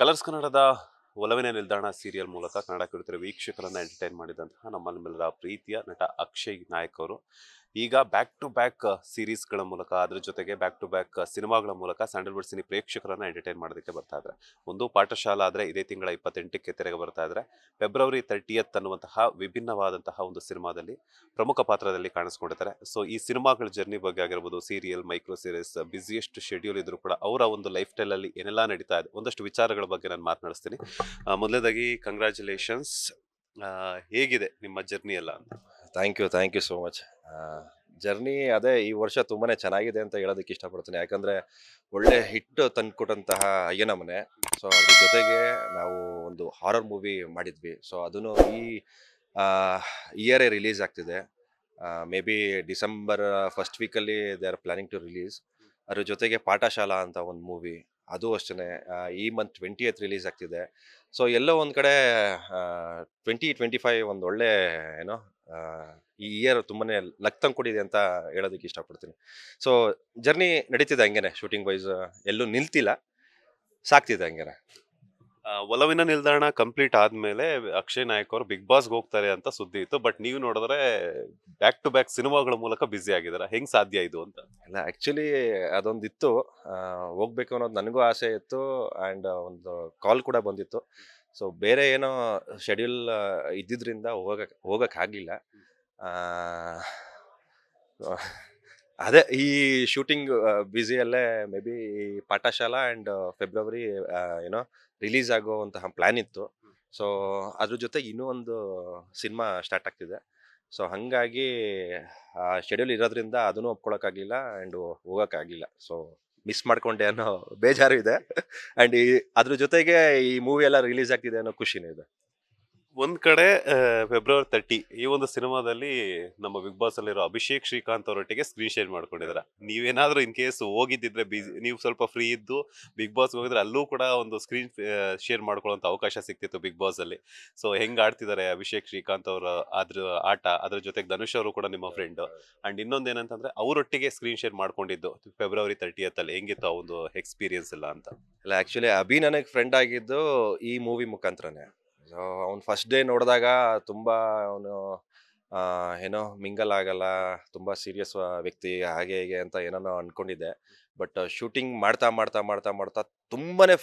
Colours ಕನ್ನಡದ ಒಲವಿನ ನಿಲ್ದಾಣ ಸೀರಿಯಲ್ ಮೂಲಕ ಕನ್ನಡ ಕುರಿತಿರುವ ವೀಕ್ಷಕರನ್ನ ಎಂಟರ್ಟೈನ್ ಮಾಡಿದಂತಹ ನಿಮ್ಮೆಲ್ಲರ ಪ್ರೀತಿಯ ನಟ ಅಕ್ಷಯ್ ನಾಯಕ್ ಅವರು ಈಗ ಬ್ಯಾಕ್ ಟು ಬ್ಯಾಕ್ ಸೀರೀಸ್ಗಳ ಮೂಲಕ ಅದ್ರ ಜೊತೆಗೆ ಬ್ಯಾಕ್ ಟು ಬ್ಯಾಕ್ ಸಿನಿಮಾಗಳ ಮೂಲಕ ಸ್ಯಾಂಡಲ್ವುಡ್ ಸಿನಿ ಪ್ರೇಕ್ಷಕರನ್ನ ಎಂಟರ್ಟೈನ್ ಮಾಡೋದಕ್ಕೆ ಬರ್ತಾ ಇದ್ದಾರೆ. ಒಂದು ಪಾಠಶಾಲಾ ಆದ್ರೆ ಇದೇ ತಿಂಗಳ 28ಕ್ಕೆ ತೆರೆಗೆ ಬರ್ತಾ ಇದ್ರೆ. ಫೆಬ್ರವರಿ 30th ಅನ್ನುವಂತಹ ವಿಭಿನ್ನವಾದಂತಹ ಒಂದು ಸಿನಿಮಾದಲ್ಲಿ ಪ್ರಮುಖ ಪಾತ್ರದಲ್ಲಿ ಕಾಣಿಸ್ಕೊಂಡಿದ್ದಾರೆ. ಸೊ ಈ ಸಿನಿಮಾಗಳ ಜರ್ನಿ ಬಗ್ಗೆ ಆಗಿರ್ಬೋದು, serial, micro series, busiest schedule ಇದ್ರು ಕೂಡ ಅವರ ಒಂದು ಲೈಫ್ ಸ್ಟೈಲ್ ಅಲ್ಲಿ ಏನೆಲ್ಲ ನಡೀತಾ ಇದೆ ಒಂದಷ್ಟು ವಿಚಾರಗಳ ಬಗ್ಗೆ ನಾನು ಮಾತನಾಡಿಸ್ತೀನಿ. ಮೊದಲನೇದಾಗಿ ಕಂಗ್ರ್ಯಾಚುಲೇಷನ್ಸ್. ಹೇಗಿದೆ ನಿಮ್ಮ ಜರ್ನಿ ಎಲ್ಲ ಅಂತ? Thank you so much. Journey ಅದೇ ಈ ವರ್ಷ ತುಂಬಾನೇ ಚೆನ್ನಾಗಿದೆ ಅಂತ ಹೇಳೋದಕ್ಕೆ ಇಷ್ಟಪಡ್ತೀನಿ. ಯಾಕಂದ್ರೆ ಒಳ್ಳೆ ಹಿಟ್ ತಂದ್ಕೊಟ್ಟಂತಹ ಅಯ್ಯನ ಮನೆ. ಸೊ ಅದ್ರ ಜೊತೆಗೆ ನಾವು ಒಂದು ಹಾರರ್ ಮೂವಿ ಮಾಡಿದ್ವಿ. ಸೊ ಅದನ್ನು ಈ ಇಯರೇ ರಿಲೀಸ್ ಆಗ್ತಿದೆ. ಮೇ ಬಿ ಡಿಸೆಂಬರ್ ಫಸ್ಟ್ ವೀಕಲ್ಲಿ they are planning to release. ಅದ್ರ ಜೊತೆಗೆ ಪಾಠಶಾಲಾ ಅಂತ ಒಂದು ಮೂವಿ, ಅದು ಅಷ್ಟೇ ಈ ಮಂತ್ 20th ರಿಲೀಸ್ ಆಗ್ತಿದೆ. ಸೊ ಎಲ್ಲೋ ಒಂದು ಕಡೆ 2025 ಒಂದು ಒಳ್ಳೆ ಏನೋ ಈ ಇಯರ್ ತುಂಬಾನೇ ಲಕ್ ತಂದ್ಕೊಟ್ಟಿದೆ ಅಂತ ಹೇಳೋದಕ್ಕೆ ಇಷ್ಟಪಡ್ತೀನಿ. ಸೊ ಜರ್ನಿ ನಡೀತಿದೆ ಹಂಗೇನೆ, ಶೂಟಿಂಗ್ ವೈಸ್ ಎಲ್ಲೂ ನಿಲ್ತಿಲ್ಲ, ಸಾಕ್ತಿದೆ ಹಂಗೇನೆ. ಒಲವಿನ ನಿಲ್ದಾಣ ಕಂಪ್ಲೀಟ್ ಆದ್ಮೇಲೆ ಅಕ್ಷಯ್ ನಾಯಕ್ ಅವರು ಬಿಗ್ ಬಾಸ್ಗೆ ಹೋಗ್ತಾರೆ ಅಂತ ಸುದ್ದಿ ಇತ್ತು. ಬಟ್ ನೀವು ನೋಡಿದ್ರೆ ಬ್ಯಾಕ್ ಟು ಬ್ಯಾಕ್ ಸಿನಿಮಾಗಳ ಮೂಲಕ ಬ್ಯುಸಿ ಆಗಿದ್ದಾರೆ. ಹೆಂಗ್ ಸಾಧ್ಯ ಇದು ಅಂತ? ಇಲ್ಲ, ಆ್ಯಕ್ಚುಲಿ ಅದೊಂದಿತ್ತು, ಹೋಗ್ಬೇಕು ಅನ್ನೋದು ನನಗೂ ಆಸೆ ಇತ್ತು. ಆ್ಯಂಡ್ ಒಂದು ಕಾಲ್ ಕೂಡ ಬಂದಿತ್ತು. ಸೊ ಬೇರೆ ಏನೋ ಶೆಡ್ಯೂಲ್ ಇದ್ದಿದ್ರಿಂದ ಹೋಗಕ್ಕಾಗಲಿಲ್ಲ. ಅದೇ ಈ ಶೂಟಿಂಗ್ ಬ್ಯುಸಿಯಲ್ಲೇ maybe Pathashala and February ಏನೋ ರಿಲೀಸ್ ಆಗುವಂತಹ ಪ್ಲ್ಯಾನ್ ಇತ್ತು. ಸೊ ಅದ್ರ ಜೊತೆಗೆ ಇನ್ನೂ ಒಂದು ಸಿನಿಮಾ ಸ್ಟಾರ್ಟ್ ಆಗ್ತಿದೆ. ಸೊ ಹಾಗಾಗಿ ಶೆಡ್ಯೂಲ್ ಇರೋದ್ರಿಂದ ಅದನ್ನು ಒಪ್ಕೊಳಕ್ಕಾಗಲಿಲ್ಲ ಆ್ಯಂಡ್ ಹೋಗೋಕ್ಕಾಗಲಿಲ್ಲ. ಸೊ ಮಿಸ್ ಮಾಡ್ಕೊಂಡೆ ಅನ್ನೋ ಬೇಜಾರು ಇದೆ. ಆ್ಯಂಡ್ ಅದ್ರ ಜೊತೆಗೆ ಈ ಮೂವಿ ಎಲ್ಲ ರಿಲೀಸ್ ಆಗ್ತಿದೆ ಅನ್ನೋ ಖುಷಿನೂ ಇದೆ. ಒಂದ್ ಕಡೆ ಫೆಬ್ರವರಿ 30 ಈ ಒಂದು ಸಿನಿಮಾದಲ್ಲಿ ನಮ್ಮ ಬಿಗ್ ಬಾಸ್ ಅಲ್ಲಿರೋ ಅಭಿಷೇಕ್ ಶ್ರೀಕಾಂತ್ ಅವರೊಟ್ಟಿಗೆ ಸ್ಕ್ರೀನ್ ಶೇರ್ ಮಾಡ್ಕೊಂಡಿದ್ರ. ನೀವೇನಾದ್ರೂ ಇನ್ ಕೇಸ್ ಹೋಗಿದ್ದಿದ್ರೆ, ನೀವು ಸ್ವಲ್ಪ ಫ್ರೀ ಇದ್ದು ಬಿಗ್ ಬಾಸ್ ಹೋಗಿದ್ರೆ ಅಲ್ಲೂ ಕೂಡ ಒಂದು ಸ್ಕ್ರೀನ್ ಶೇರ್ ಮಾಡ್ಕೊಳ್ಳೋಂತ ಅವಕಾಶ ಸಿಕ್ತಿತ್ತು ಬಿಗ್ ಬಾಸ್ ಅಲ್ಲಿ. ಸೊ ಹೆಂಗ್ ಆಡ್ತಿದ್ದಾರೆ ಅಭಿಷೇಕ್ ಶ್ರೀಕಾಂತ್ ಅವರ ಅದ್ರ ಆಟ, ಅದ್ರ ಜೊತೆಗೆ ಧನುಷ್ ಅವರು ಕೂಡ ನಿಮ್ಮ ಫ್ರೆಂಡ್. ಅಂಡ್ ಇನ್ನೊಂದೇನಂತಂದ್ರೆ ಅವರೊಟ್ಟಿಗೆ ಸ್ಕ್ರೀನ್ ಶೇರ್ ಮಾಡ್ಕೊಂಡಿದ್ದು ಫೆಬ್ರವರಿ 30th ಅಲ್ಲಿ ಹೆಂಗಿತ್ತು ಆ ಒಂದು ಎಕ್ಸ್ಪೀರಿಯನ್ಸ್ ಎಲ್ಲ ಅಂತ? ಅಲ್ಲ, ಆ್ಯಕ್ಚುಲಿ ಅಭಿ ನನಗೆ ಫ್ರೆಂಡ್ ಆಗಿದ್ದು ಈ ಮೂವಿ ಮುಖಾಂತರನೇ. ಸೊ ಅವ್ನು ಫಸ್ಟ್ ಡೇ ನೋಡಿದಾಗ ತುಂಬ ಅವನು ಏನೋ ಮಿಂಗಲ್ ಆಗಲ್ಲ, ತುಂಬ ಸೀರಿಯಸ್ ವ್ಯಕ್ತಿ, ಹಾಗೆ ಹೀಗೆ ಅಂತ ಏನೋ ಅಂದ್ಕೊಂಡಿದ್ದೆ. ಬಟ್ ಶೂಟಿಂಗ್ ಮಾಡ್ತಾ ಮಾಡ್ತಾ ಮಾಡ್ತಾ ಮಾಡ್ತಾ ತುಂಬಾ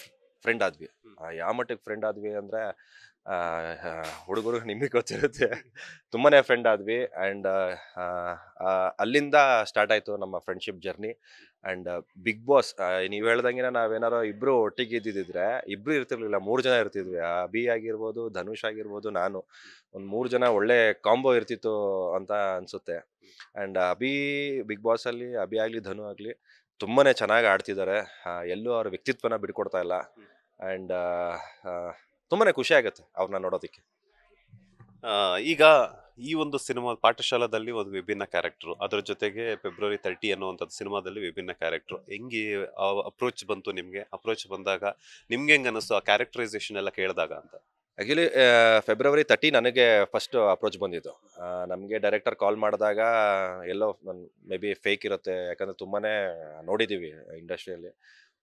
ಫ್ರೆಂಡ್ ಆದ್ವಿ. ಯಾವ ಮಟ್ಟಿಗೆ ಫ್ರೆಂಡ್ ಆದ್ವಿ ಅಂದರೆ, ಹುಡುಗರು ನಿಮಗೆ ಗೊತ್ತಿರುತ್ತೆ, ತುಂಬಾ ಫ್ರೆಂಡ್ ಆದ್ವಿ. ಆ್ಯಂಡ್ ಅಲ್ಲಿಂದ ಸ್ಟಾರ್ಟ್ ಆಯಿತು ನಮ್ಮ friendship journey. And Bigg Boss ನೀವು ಹೇಳ್ದಂಗೆ ನಾವೇನಾರು ಇಬ್ಬರು ಒಟ್ಟಿಗೆ ಇದ್ದಿದ್ದಿದ್ರೆ ಇಬ್ಬರು ಇರ್ತಿರ್ಲಿಲ್ಲ, 3 ಜನ ಇರ್ತಿದ್ವಿ. ಅಭಿ ಆಗಿರ್ಬೋದು, ಧನುಷ್ ಆಗಿರ್ಬೋದು, ನಾನು, ಒಂದು 3 ಜನ ಒಳ್ಳೆ ಕಾಂಬೋ ಇರ್ತಿತ್ತು ಅಂತ ಅನಿಸುತ್ತೆ. ಆ್ಯಂಡ್ ಬಿಗ್ ಬಾಸಲ್ಲಿ ಅಭಿ ಆಗಲಿ ಧನು ಆಗಲಿ ತುಂಬಾ ಚೆನ್ನಾಗಿ ಆಡ್ತಿದ್ದಾರೆ. ಎಲ್ಲೂ ಅವ್ರ ವ್ಯಕ್ತಿತ್ವನ ಬಿಟ್ಕೊಡ್ತಾ ಇಲ್ಲ. ಆ್ಯಂಡ್ ತುಂಬಾ ಖುಷಿ ಆಗುತ್ತೆ ಅವ್ರನ್ನ ನೋಡೋದಕ್ಕೆ. ಈಗ ಈ ಒಂದು ಸಿನಿಮಾ ಪಾಠಶಾಲಾದಲ್ಲಿ ಒಂದು ವಿಭಿನ್ನ ಕ್ಯಾರೆಕ್ಟರ್, ಅದ್ರ ಜೊತೆಗೆ ಫೆಬ್ರವರಿ 30 ಅನ್ನುವಂಥದ್ದು ಸಿನಿಮಾದಲ್ಲಿ ವಿಭಿನ್ನ ಕ್ಯಾರೆಕ್ಟರ್. ಹೆಂಗೆ ಅಪ್ರೋಚ್ ಬಂತು ನಿಮ್ಗೆ? ಅಪ್ರೋಚ್ ಬಂದಾಗ ನಿಮ್ಗೆ ಹೆಂಗ್ ಅನಿಸ್ತು ಆ ಕ್ಯಾರೆಕ್ಟರೈಸೇಷನ್ ಎಲ್ಲ ಕೇಳಿದಾಗ ಅಂತ? ಆ್ಯಕ್ಚುಲಿ ಫೆಬ್ರವರಿ 30 ನನಗೆ ಫಸ್ಟ್ ಅಪ್ರೋಚ್ ಬಂದಿದ್ದು. ನಮಗೆ ಡೈರೆಕ್ಟರ್ ಕಾಲ್ ಮಾಡಿದಾಗ ಎಲ್ಲೋ ಮೇ ಬಿ ಫೇಕ್ ಇರುತ್ತೆ, ಯಾಕಂದರೆ ತುಂಬಾ ನೋಡಿದ್ದೀವಿ ಇಂಡಸ್ಟ್ರಿಯಲ್ಲಿ.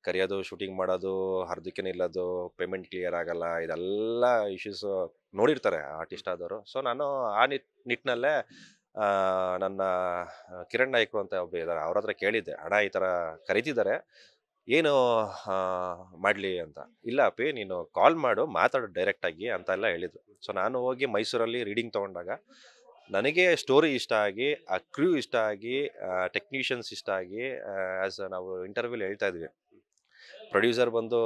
ಕರೆಯೋದು, ಶೂಟಿಂಗ್ ಮಾಡೋದು, ಅರ್ಧಕ್ಕೆ ನಿಲ್ಲೋದು, ಪೇಮೆಂಟ್ ಕ್ಲಿಯರ್ ಆಗಲ್ಲ, ಇದೆಲ್ಲ ಇಶ್ಯೂಸು ನೋಡಿರ್ತಾರೆ ಆರ್ಟಿಸ್ಟ್ ಆದವರು. ಸೊ ನಾನು ಆ ನಿಟ್ಟಿನಲ್ಲೇ ನನ್ನ ಕಿರಣ್ ನಾಯ್ಕರು ಅಂತ ಒಬ್ಬ ಇದ್ದಾರೆ, ಅವ್ರ ಹತ್ರ ಕೇಳಿದ್ದೆ, ಅಣ್ಣ ಈ ಥರ ಕರೀತಿದ್ದಾರೆ, ಏನು ಮಾಡಲಿ ಅಂತ. ಇಲ್ಲ ಅಪ್ಪಿ, ನೀನು ಕಾಲ್ ಮಾಡು, ಮಾತಾಡು ಡೈರೆಕ್ಟಾಗಿ ಅಂತೆಲ್ಲ ಹೇಳಿದ್ರು. ಸೊ ನಾನು ಹೋಗಿ ಮೈಸೂರಲ್ಲಿ ರೀಡಿಂಗ್ ತೊಗೊಂಡಾಗ ನನಗೆ ಸ್ಟೋರಿ ಇಷ್ಟ ಆಗಿ, ಆ ಕ್ರ್ಯೂ ಇಷ್ಟ ಆಗಿ, ಟೆಕ್ನಿಷಿಯನ್ಸ್ ಇಷ್ಟ ಆಗಿ, ಆ್ಯಸ್ ನಾವು ಇಂಟರ್ವ್ಯೂಲಿ ಹೇಳ್ತಾ ಇದ್ವಿ, ಪ್ರೊಡ್ಯೂಸರ್ ಬಂದು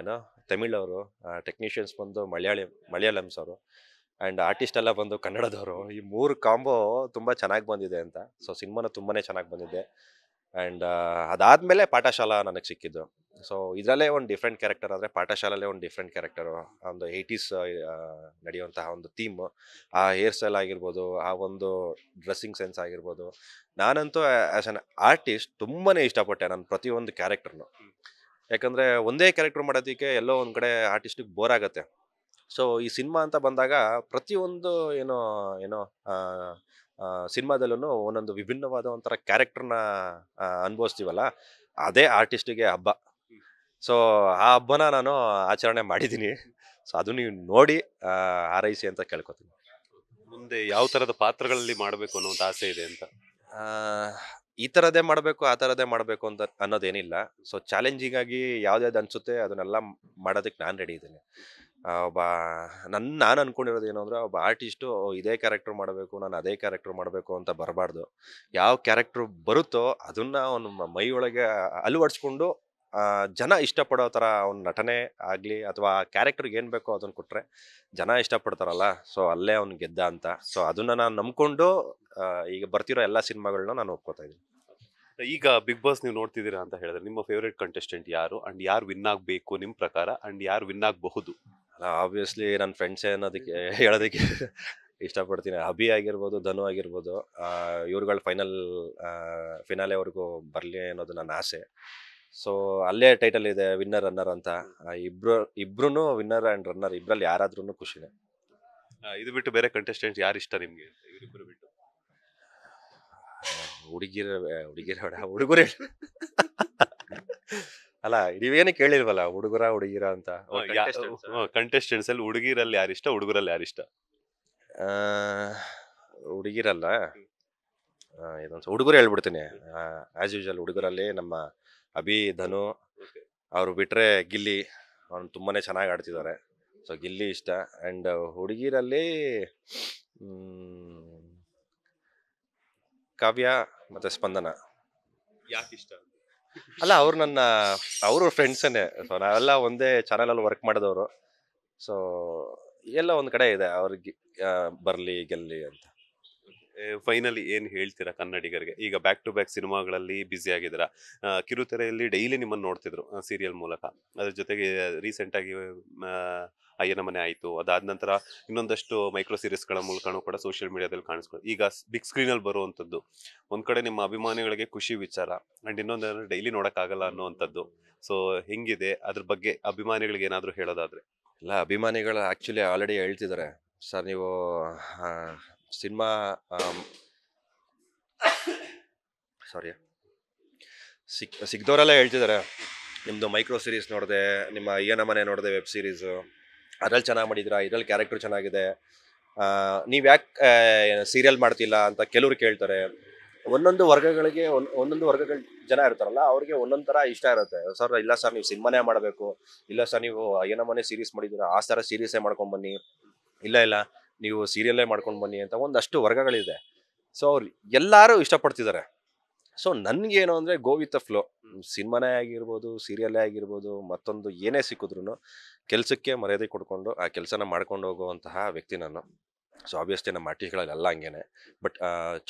ಏನೋ ತಮಿಳವರು, ಟೆಕ್ನಿಷಿಯನ್ಸ್ ಬಂದು ಮಲಯಾಳಮ್ಸ್ ಅವರು, ಆ್ಯಂಡ್ ಆರ್ಟಿಸ್ಟ್ ಎಲ್ಲ ಬಂದು ಕನ್ನಡದವರು. ಈ 3 ಕಾಂಬೋ ತುಂಬ ಚೆನ್ನಾಗಿ ಬಂದಿದೆ ಅಂತ. ಸೊ ಸಿನಿಮಾನು ತುಂಬಾ ಚೆನ್ನಾಗಿ ಬಂದಿದೆ. ಆ್ಯಂಡ್ ಅದಾದಮೇಲೆ ಪಾಠಶಾಲಾ ನನಗೆ ಸಿಕ್ಕಿದ್ದು. ಸೊ ಇದರಲ್ಲೇ ಒಂದು ಡಿಫ್ರೆಂಟ್ ಕ್ಯಾರೆಕ್ಟರ್ ಆದರೆ ಪಾಠಶಾಲಲ್ಲೇ ಒಂದು ಡಿಫ್ರೆಂಟ್ ಕ್ಯಾರೆಕ್ಟರು. ಒಂದು 80s ನಡೆಯುವಂತಹ ಒಂದು ಥೀಮು, ಆ ಹೇರ್ ಸ್ಟೈಲ್ ಆಗಿರ್ಬೋದು, ಆ ಒಂದು ಡ್ರೆಸ್ಸಿಂಗ್ ಸೆನ್ಸ್ ಆಗಿರ್ಬೋದು. ನಾನಂತೂ ಆ್ಯಸ್ ಅನ್ ಆರ್ಟಿಸ್ಟ್ ತುಂಬಾ ಇಷ್ಟಪಟ್ಟೆ ನನ್ನ ಪ್ರತಿಯೊಂದು ಕ್ಯಾರೆಕ್ಟರ್ನು. ಯಾಕಂದರೆ ಒಂದೇ ಕ್ಯಾರೆಕ್ಟರ್ ಮಾಡೋದಕ್ಕೆ ಎಲ್ಲೋ ಒಂದು ಕಡೆ ಆರ್ಟಿಸ್ಟಿಗೆ ಬೋರ್ ಆಗುತ್ತೆ. ಸೊ ಈ ಸಿನಿಮಾ ಅಂತ ಬಂದಾಗ ಪ್ರತಿಯೊಂದು ಏನೋ ಏನೋ ಸಿನಿಮಾದಲ್ಲೂ ಒಂದೊಂದು ವಿಭಿನ್ನವಾದ ಒಂಥರ ಕ್ಯಾರೆಕ್ಟರ್ನ ಅನುಭವಿಸ್ತೀವಲ್ಲ, ಅದೇ ಆರ್ಟಿಸ್ಟಿಗೆ ಹಬ್ಬ. ಸೊ ಆ ಹಬ್ಬನ ನಾನು ಆಚರಣೆ ಮಾಡಿದ್ದೀನಿ. ಸೊ ಅದು ನೀವು ನೋಡಿ ಹಾರೈಸಿ ಅಂತ ಕೇಳ್ಕೊತೀನಿ. ಮುಂದೆ ಯಾವ ತರದ ಪಾತ್ರಗಳಲ್ಲಿ ಮಾಡಬೇಕು ಅನ್ನೋ ಒಂದು ಆಸೆ ಇದೆ ಅಂತ? ಆ, ಈ ಥರದ್ದೇ ಮಾಡಬೇಕು ಆ ಥರದ್ದೇ ಮಾಡಬೇಕು ಅಂತ ಅನ್ನೋದೇನಿಲ್ಲ. ಸೊ ಚಾಲೆಂಜಿಂಗಾಗಿ ಯಾವ್ದ್ಯಾವ್ದು ಅನ್ಸುತ್ತೆ ಅದನ್ನೆಲ್ಲ ಮಾಡೋದಕ್ಕೆ ನಾನು ರೆಡಿ ಇದ್ದೀನಿ. ಒಬ್ಬ ನಾನು ಅನ್ಕೊಂಡಿರೋದು ಏನು ಅಂದರೆ, ಒಬ್ಬ ಆರ್ಟಿಸ್ಟು ಇದೇ ಕ್ಯಾರೆಕ್ಟರ್ ಮಾಡಬೇಕು, ನಾನು ಅದೇ ಕ್ಯಾರೆಕ್ಟರ್ ಮಾಡಬೇಕು ಅಂತ ಬರಬಾರ್ದು. ಯಾವ ಕ್ಯಾರೆಕ್ಟ್ರು ಬರುತ್ತೋ ಅದನ್ನ ಅವನು ಮೈ ಒಳಗೆ ಅಳವಡಿಸ್ಕೊಂಡು ಜನ ಇಷ್ಟಪಡೋ ಥರ ಅವ್ನ ನಟನೆ ಆಗಲಿ ಅಥವಾ ಕ್ಯಾರೆಕ್ಟರ್ಗೆ ಏನು ಬೇಕೋ ಅದನ್ನು ಕೊಟ್ಟರೆ ಜನ ಇಷ್ಟಪಡ್ತಾರಲ್ಲ, ಸೊ ಅಲ್ಲೇ ಅವ್ನು ಗೆದ್ದ ಅಂತ. ಸೊ ಅದನ್ನು ನಾನು ನಂಬ್ಕೊಂಡು ಈಗ ಬರ್ತಿರೋ ಎಲ್ಲ ಸಿನಿಮಾಗಳನ್ನ ನಾನು ಒಪ್ಕೋತಾ ಇದ್ದೀನಿ. ಈಗ ಬಿಗ್ ಬಾಸ್ ನೀವು ನೋಡ್ತಿದ್ದೀರಾ ಅಂತ ಹೇಳಿದ್ರೆ, ನಿಮ್ಮ ಫೇವ್ರೆಟ್ ಕಂಟೆಸ್ಟೆಂಟ್ ಯಾರು ಅಂಡ್ ಯಾರು ವಿನ್ ಆಗಬೇಕು ನಿಮ್ಮ ಪ್ರಕಾರ, ಅಂಡ್ ಯಾರು ವಿನ್ ಆಗಬಹುದು? ಆಬ್ವಿಯಸ್ಲಿ ನನ್ನ ಫ್ರೆಂಡ್ಸೇ ಅನ್ನೋದಕ್ಕೆ ಹೇಳೋದಕ್ಕೆ ಇಷ್ಟಪಡ್ತೀನಿ. ಅಭಿ ಆಗಿರ್ಬೋದು, ಧನು ಆಗಿರ್ಬೋದು, ಇವ್ರುಗಳ ಫಿನಾಲೆವರೆಗೂ ಬರಲಿ ಅನ್ನೋದು ನನ್ನ ಆಸೆ. ಸೊ ಅಲ್ಲೇ ಟೈಟಲ್ ಇದೆ ವಿನ್ನರ್ ರನ್ನರ್ ಅಂತ. ಇಬ್ರು ವಿನ್ನರ್ ಆ್ಯಂಡ್ ರನ್ನರ್ ಇಬ್ಬರಲ್ಲಿ ಯಾರಾದ್ರೂ ಖುಷಿನೇ. ಇದು ಬಿಟ್ಟು ಬೇರೆ ಕಂಟೆಸ್ಟೆಂಟ್ ಯಾರು ಇಷ್ಟ ನಿಮಗೆ ಇವರಿಬ್ಬರು ಬಿಟ್ಟು? ಹುಡುಗರೇ ಅಲ್ಲ, ನೀವೇನು ಕೇಳಿಲ್ವಲ್ಲ ಹುಡುಗಿರ ಅಂತ. ಕಂಟೆಸ್ಟೆಂಟ್ಸ್ ಅಲ್ಲಿ ಹುಡುಗಿರಲ್ಲಿ ಯಾರಿಷ್ಟ, ಹುಡುಗರಲ್ಲಿ ಯಾರಿಷ್ಟ? ಹುಡುಗಿರಲ್ಲ, ಇದೊಂದು ಹುಡುಗರು ಹೇಳ್ಬಿಡ್ತೀನಿ. ಆಸ್ ಯೂಶುವಲ್ ಹುಡುಗರಲ್ಲಿ ನಮ್ಮ ಅಭಿ, ಧನು ಅವ್ರು ಬಿಟ್ರೆ ಗಿಲ್ಲಿ, ಅವ್ನು ತುಂಬಾನೇ ಚೆನ್ನಾಗಿ ಆಡ್ತಿದ್ದಾರೆ. ಸೊ ಗಿಲ್ಲಿ ಇಷ್ಟ. ಆ್ಯಂಡ್ ಹುಡುಗಿರಲ್ಲಿ ಕಾವ್ಯ ಮತ್ತೆ ಸ್ಪಂದನ. ಯಾಕೆ ಇಷ್ಟ? ಅಲ್ಲ, ಅವರು ಫ್ರೆಂಡ್ಸನ್ನೇ. ಸೊ ನಾವೆಲ್ಲ ಒಂದೇ ಚಾನಲಲ್ಲಿ ವರ್ಕ್ ಮಾಡಿದವರು. ಸೊ ಎಲ್ಲ ಒಂದು ಕಡೆ ಇದೆ ಅವ್ರಿಗೆ ಬರಲಿ ಗೆಲ್ಲಿ ಅಂತ. ಫೈನಲಿ ಏನ್ ಹೇಳ್ತೀರಾ ಕನ್ನಡಿಗರಿಗೆ? ಈಗ ಬ್ಯಾಕ್ ಟು ಬ್ಯಾಕ್ ಸಿನಿಮಾಗಳಲ್ಲಿ ಬ್ಯುಸಿ ಆಗಿದ್ದೀರಾ. ಕಿರುತೆರೆಯಲ್ಲಿ ಡೈಲಿ ನಿಮ್ಮನ್ನು ನೋಡ್ತಿದ್ರು ಸೀರಿಯಲ್ ಮೂಲಕ. ಅದ್ರ ಜೊತೆಗೆ ರೀಸೆಂಟ್ ಆಗಿ ಅಯ್ಯನ ಮನೆ ಆಯಿತು. ಅದಾದ ನಂತರ ಇನ್ನೊಂದಷ್ಟು ಮೈಕ್ರೋ ಸೀರೀಸ್ಗಳ ಮೂಲಕನೂ ಕೂಡ ಸೋಷಿಯಲ್ ಮೀಡಿಯಾದಲ್ಲಿ ಕಾಣಿಸ್ಕೊಂಡು ಈಗ ಬಿಗ್ ಸ್ಕ್ರೀನಲ್ಲಿ ಬರುವಂಥದ್ದು ಒಂದ್ ಕಡೆ ನಿಮ್ಮ ಅಭಿಮಾನಿಗಳಿಗೆ ಖುಷಿ ವಿಚಾರ, ಅಂಡ್ ಇನ್ನೊಂದು ಡೈಲಿ ನೋಡೋಕ್ಕಾಗಲ್ಲ ಅನ್ನುವಂಥದ್ದು. ಸೊ ಹೆಂಗಿದೆ ಅದ್ರ ಬಗ್ಗೆ ಅಭಿಮಾನಿಗಳಿಗೆ ಏನಾದರೂ ಹೇಳೋದಾದ್ರೆ? ಇಲ್ಲ, ಅಭಿಮಾನಿಗಳು ಆ್ಯಕ್ಚುಲಿ ಆಲ್ರೆಡಿ ಹೇಳ್ತಿದ್ದಾರೆ, ಸರ್ ನೀವು ಸಿನಿಮಾ ಸಿಗ್ದವರೆಲ್ಲ ಹೇಳ್ತಿದ್ದಾರೆ, ನಿಮ್ಮದು ಮೈಕ್ರೋ ಸೀರೀಸ್ ನೋಡಿದೆ, ನಿಮ್ಮ ಅಯ್ಯನ ಮನೆ ನೋಡಿದೆ ವೆಬ್ ಸೀರೀಸು, ಅದ್ರಲ್ಲಿ ಚೆನ್ನಾಗಿ ಮಾಡಿದ್ದೀರಾ, ಇದ್ರಲ್ಲಿ ಕ್ಯಾರೆಕ್ಟರ್ ಚೆನ್ನಾಗಿದೆ, ನೀವು ಯಾಕೆ ಸೀರಿಯಲ್ ಮಾಡ್ತಿಲ್ಲ ಅಂತ ಕೆಲವ್ರು ಕೇಳ್ತಾರೆ. ಒಂದೊಂದು ವರ್ಗಗಳಿಗೆ ಒಂದೊಂದು ವರ್ಗಗಳ ಜನ ಇರ್ತಾರಲ್ಲ, ಅವ್ರಿಗೆ ಒಂದೊಂದು ಥರ ಇಷ್ಟ ಇರುತ್ತೆ. ಸರ್ ಇಲ್ಲ ಸರ್ ನೀವು ಸಿನಿಮಾನೇ ಮಾಡಬೇಕು, ಇಲ್ಲ ಸರ್ ನೀವು ಅಯ್ಯನ ಮನೆ ಸೀರೀಸ್ ಮಾಡಿದ್ದೀರಾ ಆ ಥರ ಸೀರೀಸೇ ಮಾಡ್ಕೊಂಡು ಬನ್ನಿ, ಇಲ್ಲ ನೀವು ಸೀರಿಯಲ್ಲೇ ಮಾಡ್ಕೊಂಡು ಬನ್ನಿ ಅಂತ ಒಂದಷ್ಟು ವರ್ಗಗಳಿದೆ. ಸೊ ಅವ್ರು ಎಲ್ಲರೂ ಇಷ್ಟಪಡ್ತಿದ್ದಾರೆ. ಸೊ ನನಗೇನು ಅಂದರೆ ಗೋ ವಿತ್ ದ ಫ್ಲೋ. ಸಿನಿಮಾನೇ ಆಗಿರ್ಬೋದು, ಸೀರಿಯಲ್ಲೇ ಆಗಿರ್ಬೋದು, ಮತ್ತೊಂದು ಏನೇ ಸಿಕ್ಕಿದ್ರು ಕೆಲಸಕ್ಕೆ ಮರ್ಯಾದೆ ಕೊಡ್ಕೊಂಡು ಆ ಕೆಲಸನ ಮಾಡ್ಕೊಂಡು ಹೋಗುವಂತಹ ವ್ಯಕ್ತಿ ನಾನು. ಸೊ ಆಬ್ವಿಯಸ್ಲಿ ನಮ್ಮ ಆರ್ಟಿಸ್ಟ್ಗಳಲ್ಲೆಲ್ಲ ಹಂಗೇನೆ. ಬಟ್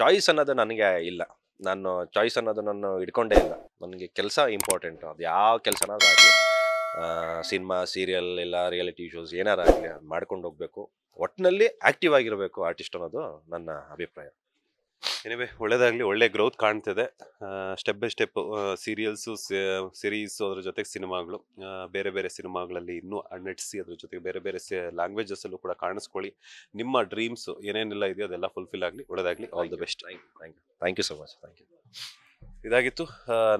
ಚಾಯ್ಸ್ ಅನ್ನೋದು ನನಗೆ ಇಲ್ಲ. ನಾನು ಚಾಯ್ಸ್ ಅನ್ನೋದು ನಾನು ಇಟ್ಕೊಂಡೇ ಇಲ್ಲ. ನನಗೆ ಕೆಲಸ ಇಂಪಾರ್ಟೆಂಟು. ಅದು ಯಾವ ಕೆಲಸನಾದಾಗಲಿ, ಸಿನಿಮಾ, ಸೀರಿಯಲ್, ಇಲ್ಲ ರಿಯಾಲಿಟಿ ಶೋಸ್ ಏನಾರಾಗಲಿ ಅದು ಮಾಡ್ಕೊಂಡು ಹೋಗಬೇಕು. ಒಟ್ಟಿನಲ್ಲಿ ಆ್ಯಕ್ಟಿವ್ ಆಗಿರಬೇಕು ಆರ್ಟಿಸ್ಟ್ ಅನ್ನೋದು ನನ್ನ ಅಭಿಪ್ರಾಯ. ಎನಿವೆ, ಒಳ್ಳೇದಾಗ್ಲಿ. ಒಳ್ಳೆ ಗ್ರೋತ್ ಕಾಣ್ತಿದೆ. Step by step serials, series, ಅದ್ರ ಜೊತೆಗೆ ಸಿನಿಮಾಗಳು, ಬೇರೆ ಬೇರೆ ಸಿನಿಮಾಗಳಲ್ಲಿ ಇನ್ನೂ ನಟಿಸಿ ಅದ್ರ ಜೊತೆಗೆ ಬೇರೆ ಬೇರೆ ಲ್ಯಾಂಗ್ವೇಜಸ್ಸಲ್ಲೂ ಕೂಡ ಕಾಣಿಸ್ಕೊಳ್ಳಿ. ನಿಮ್ಮ ಡ್ರೀಮ್ಸು ಏನೇನೆಲ್ಲ ಇದೆಯೋ ಅದೆಲ್ಲ ಫುಲ್ಫಿಲ್ ಆಗಲಿ. ಒಳ್ಳೇದಾಗಲಿ. All the best. Thank you so much. Thank you. ಇದಾಗಿತ್ತು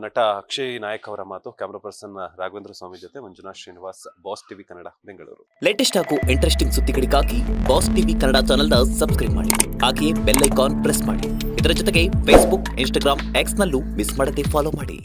ನಟ ಅಕ್ಷಯ್ ನಾಯಕ್ ಅವರ ಮಾತು. ಕ್ಯಾಮ್ರಾ ಪರ್ಸನ್ ರಾಘವೇಂದ್ರ ಸ್ವಾಮಿ ಜೊತೆ Manjunath Srinivas, boss TV Kannada, Bengaluru. Latest ಹಾಗೂ ಇಂಟ್ರೆಸ್ಟಿಂಗ್ ಸುದ್ದಿಗಳಿಗಾಗಿ ಬಾಸ್ ಟಿವಿ ಕನ್ನಡ ಚಾನೆಲ್ನ ಸಬ್ಸ್ಕ್ರೈಬ್ ಮಾಡಿ. ಹಾಗೆಯೇ ಬೆಲ್ ಐಕಾನ್ ಪ್ರೆಸ್ ಮಾಡಿ. ಇದರ ಜೊತೆಗೆ ಫೇಸ್ಬುಕ್, ಇನ್ಸ್ಟಾಗ್ರಾಮ್, ಎಕ್ಸ್ ನಲ್ಲೂ ಮಿಸ್ ಮಾಡದೆ ಫಾಲೋ ಮಾಡಿ.